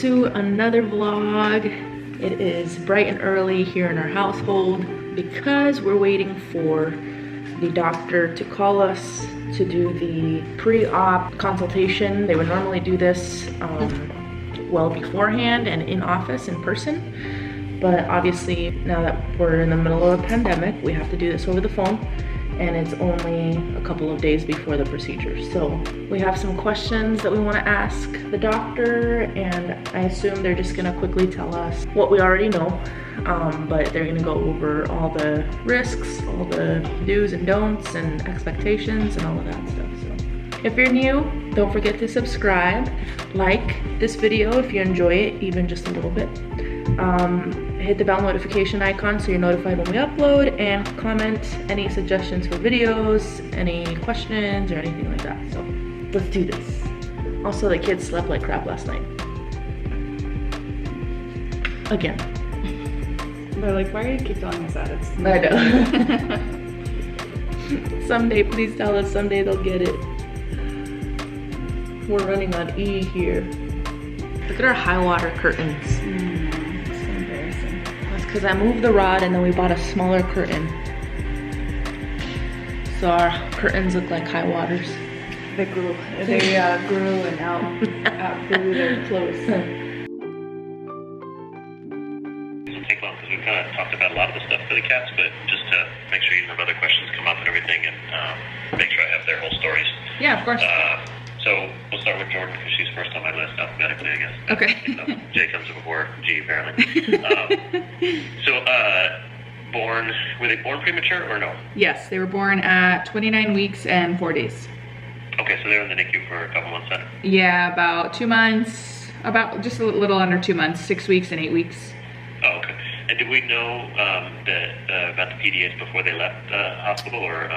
to another vlog. It is bright and early here in our household because we're waiting for the doctor to call us to do the pre-op consultation. They would normally do this well beforehand and in office in person, but obviously now that we're in the middle of a pandemic, we have to do this over the phone, and it's only a couple of days before the procedure. So we have some questions that we want to ask the doctor, and I assume they're just gonna quickly tell us what we already know, but they're gonna go over all the risks, all the do's and don'ts and expectations and all of that stuff. So if you're new, don't forget to subscribe, like this video if you enjoy it, even just a little bit. Hit the bell notification icon so you're notified when we upload, and comment any suggestions for videos, any questions or anything like that. So let's do this. Also, the kids slept like crap last night. Again. They're like, why do you keep telling us that? It's I know. Someday, please tell us, someday they'll get it. We're running on E here. Look at our high water curtains. Because I moved the rod and then we bought a smaller curtain. So our curtains look like high waters. They grew and outgrew their clothes. Take long because we've kind of talked about a lot of the stuff for the cats, but just to make sure you have other questions come up and everything, and make sure I have their whole stories. Yeah, of course. So we'll start with Jordan because she's first on my list alphabetically, I guess. Okay. J comes before G, apparently. Were they born premature or no? Yes, they were born at 29 weeks and 4 days. Okay, so they were in the NICU for a couple months then? Yeah, about 2 months, about just a little under 2 months, 6 weeks and 8 weeks. Oh, okay. And did we know about the PDAs before they left the hospital, or?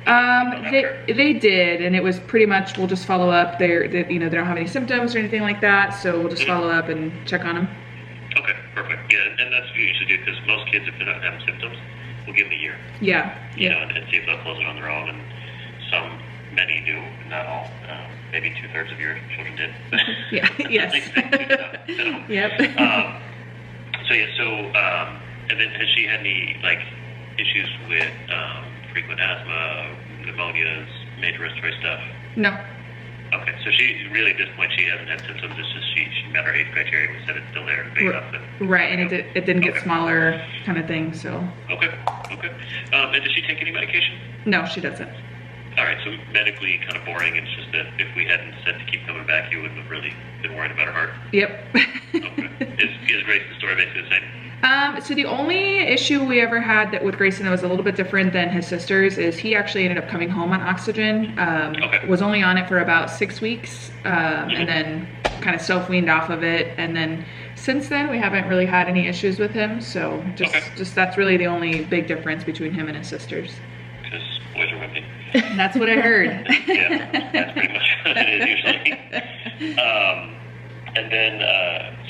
They did, and it was pretty much, we'll just follow up. They don't have any symptoms or anything like that, so we'll just follow up and check on them. Okay, perfect. Yeah, and that's what you usually do, because most kids, if they're not having symptoms, we'll give them a year. Yeah. You know, and see if they'll close it on their own, and many do, not all. Maybe 2/3 of your children did. Yeah, yes. Yep. And then has she had any, issues with frequent asthma, pneumonias, major respiratory stuff? No. Okay, so she really, at this point, she hasn't had symptoms. It's just she met our age criteria. We said it's still there, big enough. Right, and it didn't get smaller, kind of thing. So. Okay. And does she take any medication? No, she doesn't. All right, so medically kind of boring. It's just that if we hadn't said to keep coming back, you wouldn't have really been worried about her heart. Yep. Okay. Is Grayson's story basically the same? So the only issue we ever had with Grayson that was a little bit different than his sisters is he actually ended up coming home on oxygen. Was only on it for about 6 weeks, and then kind of self-weaned off of it. And then since then, we haven't really had any issues with him. So just that's really the only big difference between him and his sisters. Because boys are wimpy. That's what I heard. Yeah, that's pretty much what it is usually. And then,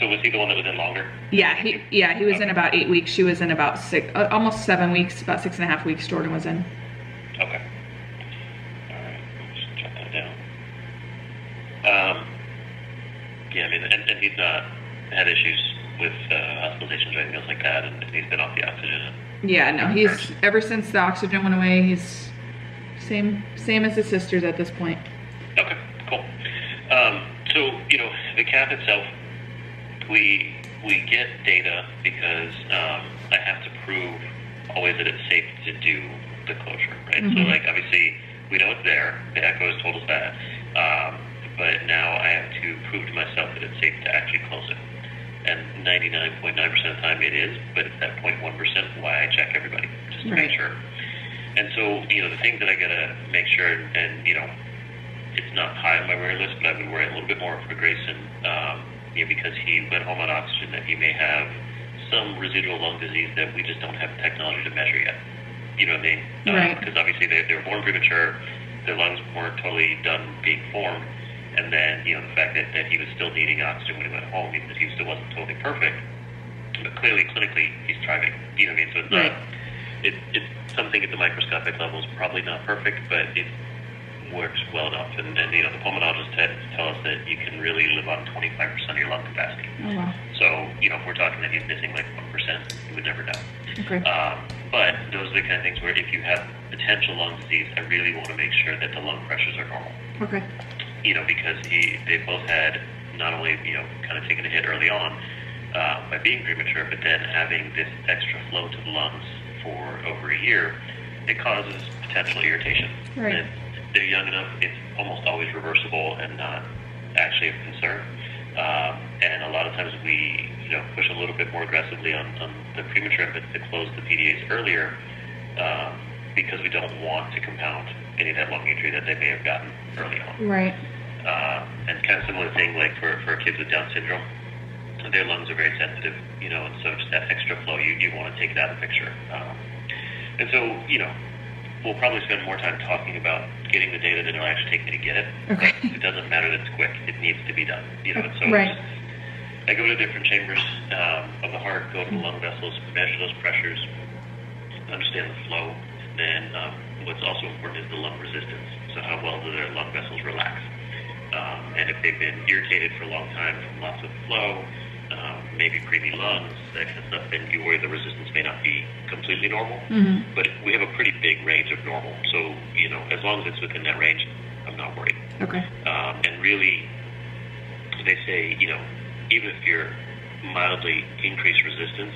so was he the one that was in longer? Yeah, he was in about 8 weeks. She was in about almost 7 weeks, about 6.5 weeks. Jordan was in. Okay. All right, let me just jot that down. Yeah, I mean, and he's not had issues with hospitalizations or anything else like that, and he's been off the oxygen. Yeah, no, he's ever since the oxygen went away, he's same as his sisters at this point. Okay, cool. So, the calf itself, we get data because I have to prove always that it's safe to do the closure, right? Mm-hmm. So, obviously, we know it's there. The echo has told us that. But now I have to prove to myself that it's safe to actually close it. And 99.9% of the time it is, but it's that 0.1% why I check everybody, just to make sure. And so, the things that I gotta make sure, and it's not high on my worry list, but I would worry a little bit more for Grayson, because he went home on oxygen, that he may have some residual lung disease that we just don't have the technology to measure yet. You know what I mean? Right. Because obviously they were born premature, their lungs weren't totally done being formed, and then, the fact that he was still needing oxygen when he went home means that he still wasn't totally perfect, but clearly, clinically, he's thriving. You know what I mean? So it's not, it's something at the microscopic level is probably not perfect, but it's works well enough. And you know, the pulmonologists tell us that you can really live on 25% of your lung capacity. Oh, wow. So, you know, if we're talking that he's missing like 1%, you would never know. Okay. But those are the kind of things where if you have potential lung disease, I really want to make sure that the lung pressures are normal. Okay. You know, because they both had not only, you know, kind of taken a hit early on by being premature, but then having this extra flow to the lungs for over a year, it causes potential irritation. Right. And they're young enough, it's almost always reversible and not actually of concern. And a lot of times we, you know, push a little bit more aggressively on the premature infants to close the PDAs earlier because we don't want to compound any of that lung injury that they may have gotten early on. Right. And kind of similar thing like for kids with Down syndrome, their lungs are very sensitive, you know, and so just that extra flow, you want to take it out of the picture. And so, you know, we'll probably spend more time talking about getting the data than it'll actually take me to get it. Okay. It doesn't matter that it's quick. It needs to be done, you know, and so Right. I go to different chambers of the heart, go to the lung vessels, measure those pressures, understand the flow. Then what's also important is the lung resistance. So how well do their lung vessels relax? And if they've been irritated for a long time from lots of flow, maybe preemie lungs, that kind of stuff, then you worry the resistance may not be completely normal. Mm-hmm. But we have a pretty big range of normal. So, you know, as long as it's within that range, I'm not worried. Okay. And really, they say, you know, even if you're mildly increased resistance,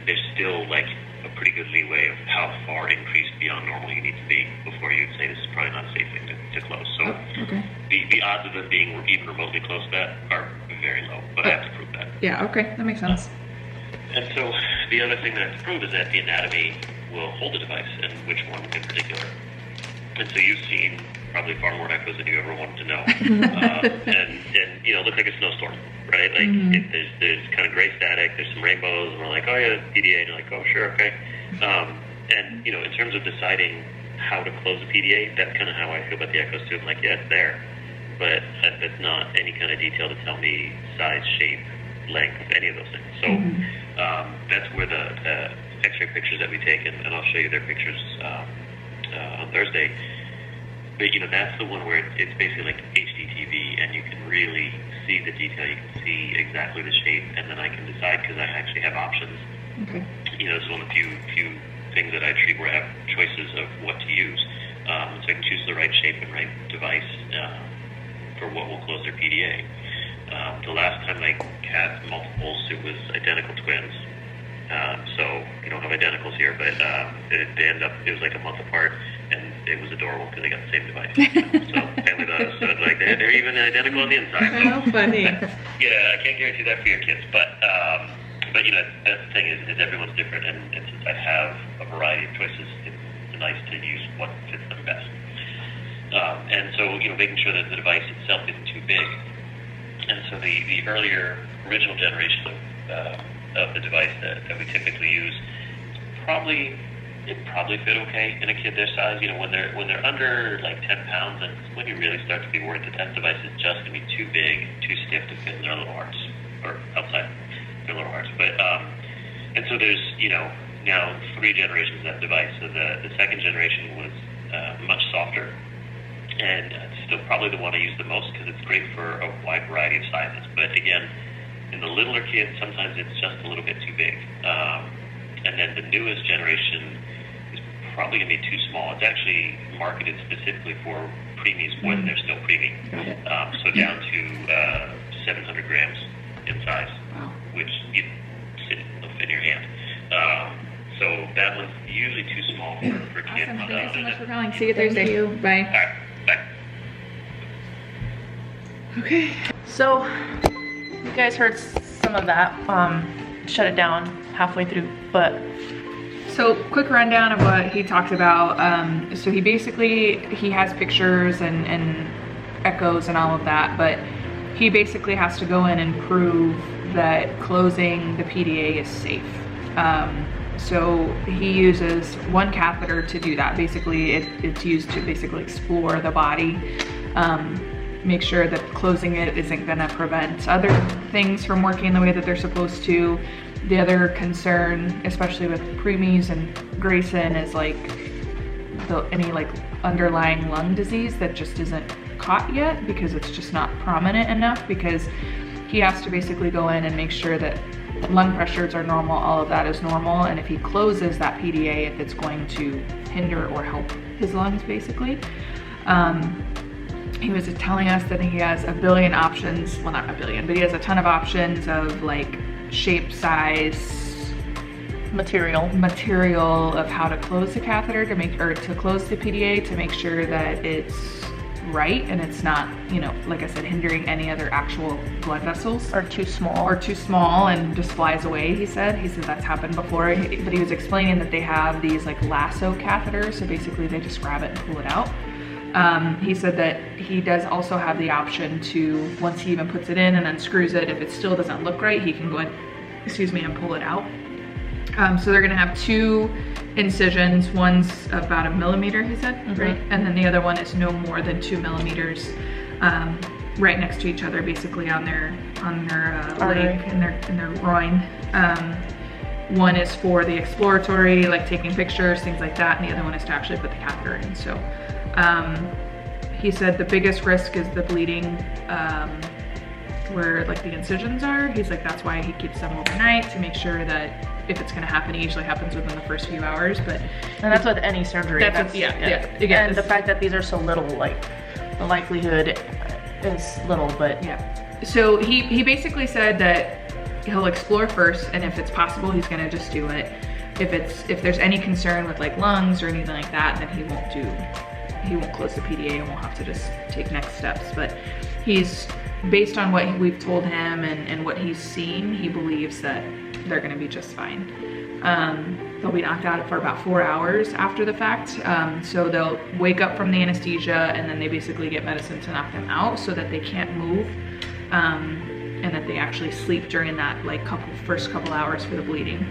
there's still like a pretty good leeway of how far increased beyond normal you need to be before you'd say this is probably not a safe thing to close. So Okay. the odds of them being even remotely close to that are very low, but I have to prove that. Yeah, okay, that makes sense. And so the other thing that I have to prove is that the anatomy will hold the device, and which one in particular. And so you've seen probably far more echoes than you ever wanted to know. And you know, it looks like a snowstorm, right? Like there's kind of gray static, there's some rainbows, and we're like, oh yeah, PDA, and you're like, oh sure, okay. And you know, in terms of deciding how to close a PDA, that's kind of how I feel about the echoes too. I'm like, yeah, it's there, but that's not any kind of detail to tell me size, shape, length, any of those things. So that's where the X-ray pictures that we take, and I'll show you their pictures on Thursday. But you know, that's the one where it's basically like HDTV, and you can really see the detail. You can see exactly the shape, and then I can decide because I actually have options. Okay. You know, it's one of the few things that I treat where I have choices of what to use. So I can choose the right shape and right device for what will close their PDA. The last time I had multiples, it was identical twins. So you don't have identicals here, but it was like a month apart, and it was adorable because they got the same device. So family does. So it's like they're even identical on the inside. So, How funny. yeah, I can't guarantee that for your kids, but you know, that's the thing is everyone's different, and since I have a variety of choices, it's nice to use what fits them best. And so you know, making sure that the device itself isn't too big. And so the earlier original generation of the device that we typically use, it probably fit okay in a kid their size. You know, when they're under like 10 pounds, that's when you really start to be worried that that device is just going to be too big, too stiff to fit in their little hearts, or outside their little hearts. But and so there's, you know, now 3 generations of that device. So the second generation was much softer, and it's still probably the one I use the most because it's great for a wide variety of sizes. But again, in the littler kids, sometimes it's just a little bit too big. And then the newest generation is probably going to be too small. It's actually marketed specifically for preemies when they're still preemie. So down to 700 grams in size, which you sit in your hand. So that one's usually too small for kids. Awesome. Thank you so much for calling. See you Thursday. Thank you. Bye. All right. Bye. Okay. So you guys heard some of that. Shut it down halfway through, but so quick rundown of what he talked about. So he has pictures and echoes and all of that, but he basically has to go in and prove that closing the PDA is safe. So he uses one catheter to do that. Basically it's used to basically explore the body, make sure that closing it isn't gonna prevent other things from working the way that they're supposed to. The other concern, especially with preemies and Grayson, is like any like underlying lung disease that just isn't caught yet because it's just not prominent enough, because he has to basically go in and make sure that lung pressures are normal, all of that is normal, and if he closes that PDA, if it's going to hinder or help his lungs basically. He was telling us that he has a billion options, well not a billion, but he has a ton of options of like shape, size, material of how to close the catheter to make, or to close the PDA to make sure that it's right and it's not, you know, like I said, hindering any other actual blood vessels. Or too small And just flies away, he said. He said that's happened before, but he was explaining that they have these like lasso catheters, so basically they just grab it and pull it out. He said that he does also have the option to, once he even puts it in and unscrews it, if it still doesn't look right, he can go in, and pull it out. So they're gonna have 2 incisions. One's about 1 millimeter, he said, right? And then the other one is no more than 2 millimeters, right next to each other, basically on their leg and their groin. One is for the exploratory, like taking pictures, things like that, and the other one is to actually put the catheter in. So he said the biggest risk is the bleeding where like the incisions are. He's like, that's why he keeps them overnight, to make sure that if it's going to happen, it usually happens within the first few hours. And that's with any surgery. And the fact that these are so little, like the likelihood is little, but yeah. So he basically said that he'll explore first, and if it's possible, he's going to just do it. If there's any concern with like lungs or anything like that, then he won't close the PDA and we'll have to just take next steps. But he's, based on what we've told him and what he's seen, he believes that they're gonna be just fine. They'll be knocked out for about 4 hours after the fact. So they'll wake up from the anesthesia and then they basically get medicine to knock them out so that they can't move, and that they actually sleep during that like first couple hours for the bleeding.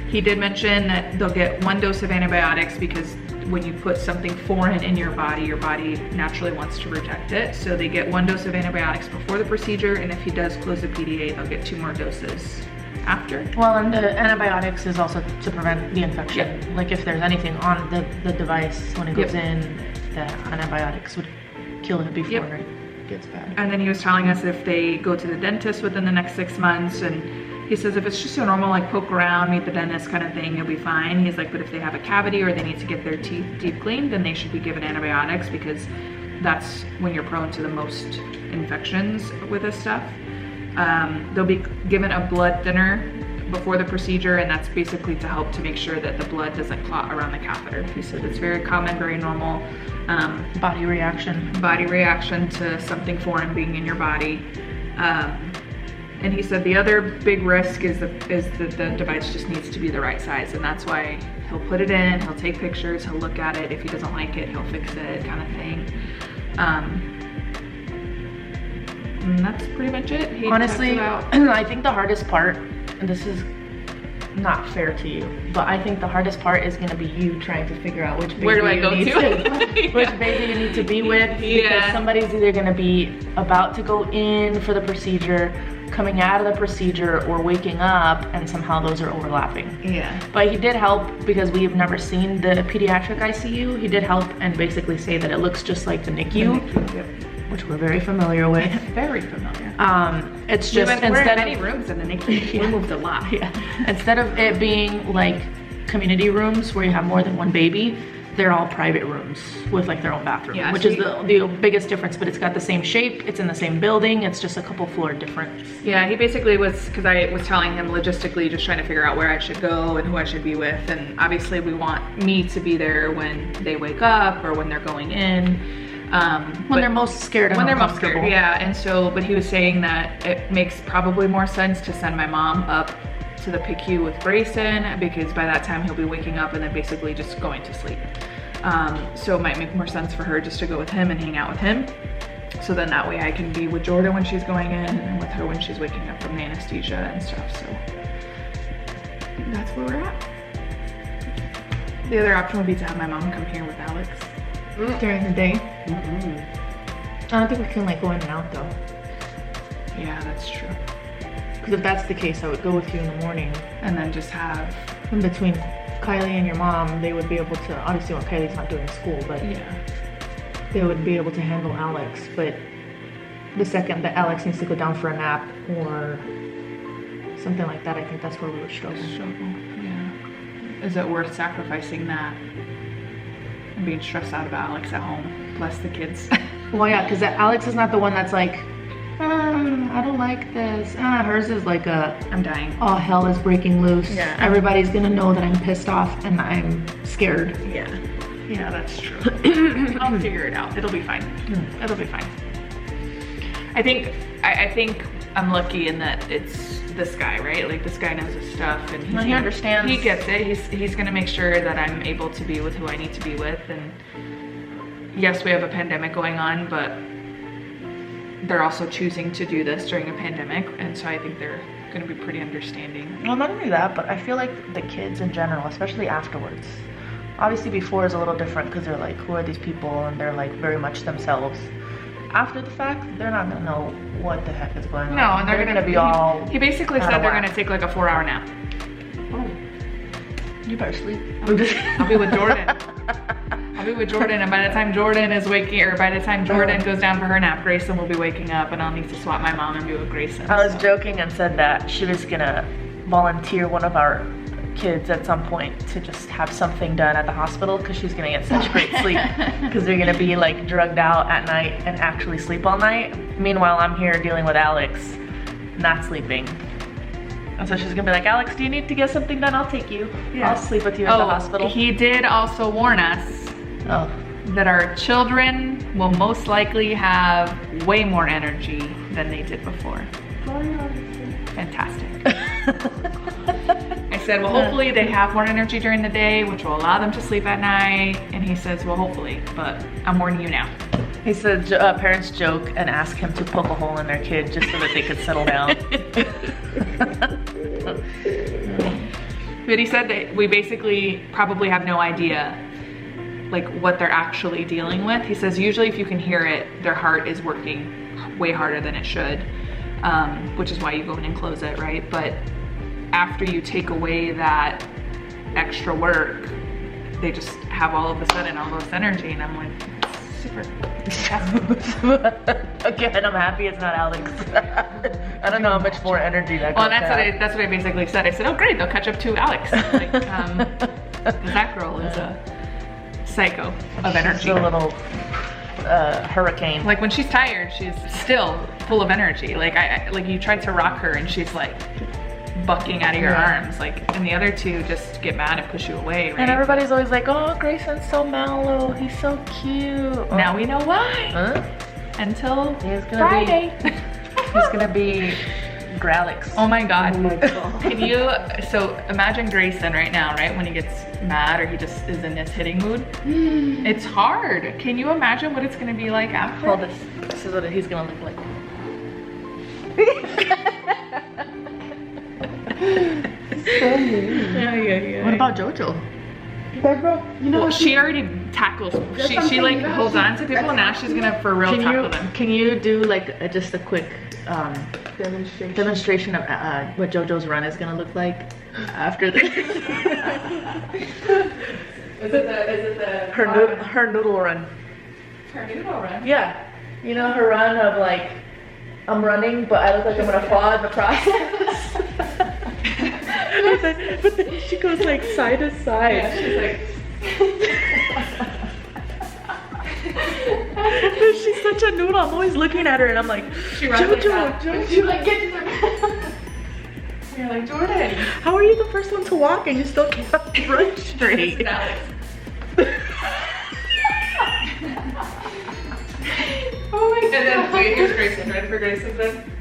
He did mention that they'll get 1 dose of antibiotics because when you put something foreign in your body naturally wants to reject it. So they get 1 dose of antibiotics before the procedure, and if he does close the PDA, they'll get 2 more doses after. Well, and the antibiotics is also to prevent the infection. Yep. Like if there's anything on the device when it goes in, the antibiotics would kill it before it gets bad. And then he was telling us if they go to the dentist within the next 6 months, and he says if it's just a normal like poke around, meet the dentist kind of thing, you'll be fine. He's like, but if they have a cavity or they need to get their teeth deep cleaned, then they should be given antibiotics because that's when you're prone to the most infections with this stuff. They'll be given a blood thinner before the procedure, and that's basically to help to make sure that the blood doesn't clot around the catheter. He said it's very common, very normal body reaction to something foreign being in your body. And he said the other big risk is that the device just needs to be the right size, and that's why he'll put it in, he'll take pictures, he'll look at it. If he doesn't like it, he'll fix it, kind of thing. And that's pretty much it. Honestly, I think the hardest part, and this is not fair to you, but I think the hardest part is going to be you trying to figure out which baby where do I go to? Which baby you need to be with, because somebody's either going to be about to go in for the procedure, coming out of the procedure, or waking up, and somehow those are overlapping. Yeah. But he did help, because we have never seen the pediatric ICU. He did help and basically say that it looks just like the NICU, which we're very familiar with. Very familiar. It's just instead of many rooms in the NICU, we moved a lot. Yeah. Instead of it being like community rooms where you have more than 1 baby, they're all private rooms with like their own bathroom, which is the biggest difference. But it's got the same shape, it's in the same building, it's just a couple floor different. Yeah, he basically was, because I was telling him logistically, just trying to figure out where I should go and who I should be with, and obviously we want me to be there when they wake up or when they're going in. When they're most scared and uncomfortable. Yeah, and so, but he was saying that it makes probably more sense to send my mom up to the PICU with Grayson, because by that time he'll be waking up and then basically just going to sleep. So it might make more sense for her just to go with him and hang out with him. So then that way I can be with Jordan when she's going in and with her when she's waking up from the anesthesia and stuff. So that's where we're at. The other option would be to have my mom come here with Alex during the day. I don't think we can like go in and out though. Yeah, that's true. Because if that's the case, I would go with you in the morning and then just have in between Kylie and your mom, they would be able to, obviously when Kylie's not doing school, but they would be able to handle Alex. But the second that Alex needs to go down for a nap or something like that, I think that's where we would struggle. Yeah. Is it worth sacrificing that and being stressed out about Alex at home? Bless the kids. Well, yeah, because Alex is not the one that's like, I don't like this. Hers is like I'm dying. Oh, hell is breaking loose. Yeah. Everybody's gonna know that I'm pissed off and I'm scared. Yeah, that's true. I'll figure it out. It'll be fine. It'll be fine. I think I'm lucky in that it's this guy, right? Like this guy knows his stuff and he understands. He gets it. He's gonna make sure that I'm able to be with who I need to be with. And yes, we have a pandemic going on, but they're also choosing to do this during a pandemic, and so I think they're gonna be pretty understanding. Well, not only that, but I feel like the kids in general, especially afterwards. Obviously before is a little different because they're like, who are these people? And they're like very much themselves. After the fact, they're not gonna know what the heck is going on. No, and they're gonna be all. He basically said they're gonna take like a 4-hour nap. Oh, you better sleep. I'll be with Jordan. I'll be with Jordan, and by the time Jordan is waking, or by the time Jordan goes down for her nap, Grayson will be waking up, and I'll need to swap my mom and be with Grayson. I was joking and said that she was gonna volunteer one of our kids at some point to just have something done at the hospital because she's gonna get such great sleep because they're gonna be like drugged out at night and actually sleep all night. Meanwhile, I'm here dealing with Alex, not sleeping. And so she's gonna be like, Alex, do you need to get something done? I'll take you. Yeah. I'll sleep with you at the hospital. He did also warn us that our children will most likely have way more energy than they did before. Fantastic. I said, well, hopefully they have more energy during the day, which will allow them to sleep at night. And he says, well, hopefully, but I'm warning you now. He said parents joke and ask him to poke a hole in their kid just so that they could settle down. But he said that we basically probably have no idea like what they're actually dealing with. He says usually if you can hear it, their heart is working way harder than it should, which is why you go in and close it, right? But after you take away that extra work, they just have all of a sudden all this energy, and I'm like, super. Again, I'm happy it's not Alex. I don't know how much more energy that. Well, that's what I basically said. I said, oh great, they'll catch up to Alex. Like, 'cause that girl is a psycho of energy. She's a little hurricane. Like when she's tired, she's still full of energy. Like like you tried to rock her and she's like bucking out of your arms. Like, and the other two just get mad and push you away, right? And everybody's always like, oh, Grayson's so mellow. He's so cute. Now we know why. Until Friday. He's gonna be Gralix. Oh my God. Oh my God. Can you, so imagine Grayson right now, right? When he gets mad or he just is in this hitting mood. It's hard. Can you imagine what it's gonna be like after? Hold this. This is what he's gonna look like. So mean. Yeah. What about JoJo? You know, well, she already tackles. She like holds on to people. Now she's gonna for real tackle them. Can you do like just a quick demonstration of what JoJo's run is gonna look like after this? Is it the her noodle run? Her noodle run? Yeah. You know her run of like, I'm running, but I look like I'm gonna fall in the process. but then she goes like side to side. Yeah, she's like. She's such a noodle. I'm always looking at her and I'm like, she runs JoJo. She like gets her. You're like, Jordan. How are you the first one to walk and you still can't run straight? Oh my God. And then wait, here's Grayson. Ready for Grayson then?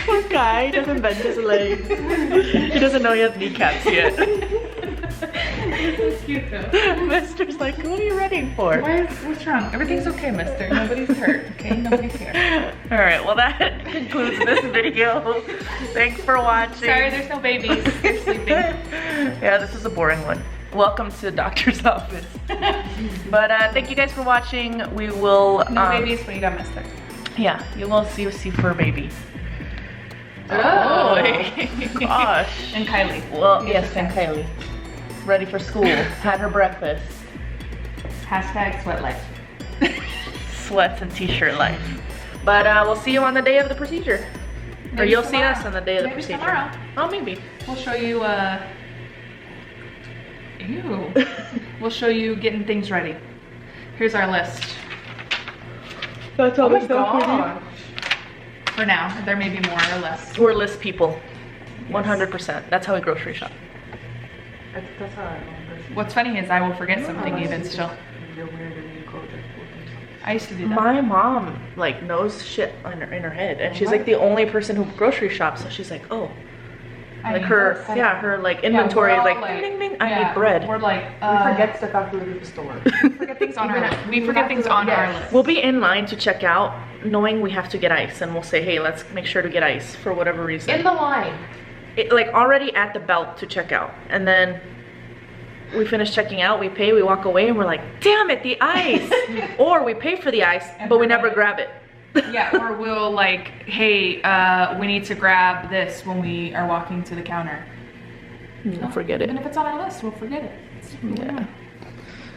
Poor guy, he doesn't bend his legs. He doesn't know he has kneecaps yet. That's cute though. Mister's like, what are you running for? What's wrong? Everything's okay, mister. Nobody's hurt, okay? Nobody's here. Alright, well that concludes this video. Thanks for watching. Sorry, there's no babies. They're sleeping. Yeah, this is a boring one. Welcome to the doctor's office. But thank you guys for watching. We will... No babies, but you got mister. Yeah, you will see fur baby. Oh, gosh. And Kylie. Well, yes, and Kylie. Ready for school. Had her breakfast. Hashtag sweat life. Sweats and t-shirt life. But we'll see you on the day of the procedure. Or Maybe you'll see tomorrow. us on the day of the Maybe procedure. tomorrow. Oh, maybe. We'll show you, ew. We'll show you getting things ready. Here's our list. That's all Oh my gosh. For now, there may be more or less. We're list people. 100%. That's how we grocery shop. That's how I know. What's funny is I will forget something even still. You're weird and you go to I used to do that. My mom like knows shit in her head, and she's like the only person who grocery shops. So she's like, oh, I like mean, her, that's- yeah, her like yeah, inventory we're is all like, ding, ding, ding, I yeah, need bread. We're like, We forget stuff after we leave the store. we forget things on our we forget things on our list. We'll be in line to check out, knowing we have to get ice, and we'll say, hey, let's make sure to get ice for whatever reason. In the line. Like already at the belt to check out, and then we finish checking out, we pay, we walk away, and we're like, damn it, the ice. Or we pay for the ice, but we never grab it. Yeah, or we'll like, hey, we need to grab this when we are walking to the counter. We'll forget Even it. if it's on our list, we'll forget it. Yeah.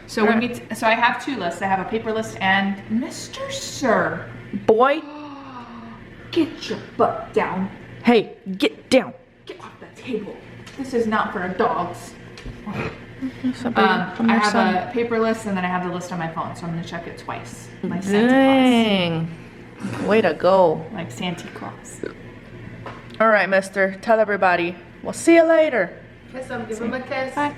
So when we so I have two lists. I have a paper list and Mr. Sir. Boy, Get your butt down. hey, get down. Get off the table. This is not for dogs. Somebody from I your have son. a paper list and then I have the list on my phone, so I'm gonna check it twice. Like Santa Claus. Dang. Way to go. Like Santa Claus. All right, mister. Tell everybody. We'll see you later. Kiss him, give him a kiss. Bye.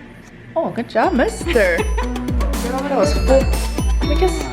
Oh, good job, mister. That was cool. Give me a kiss.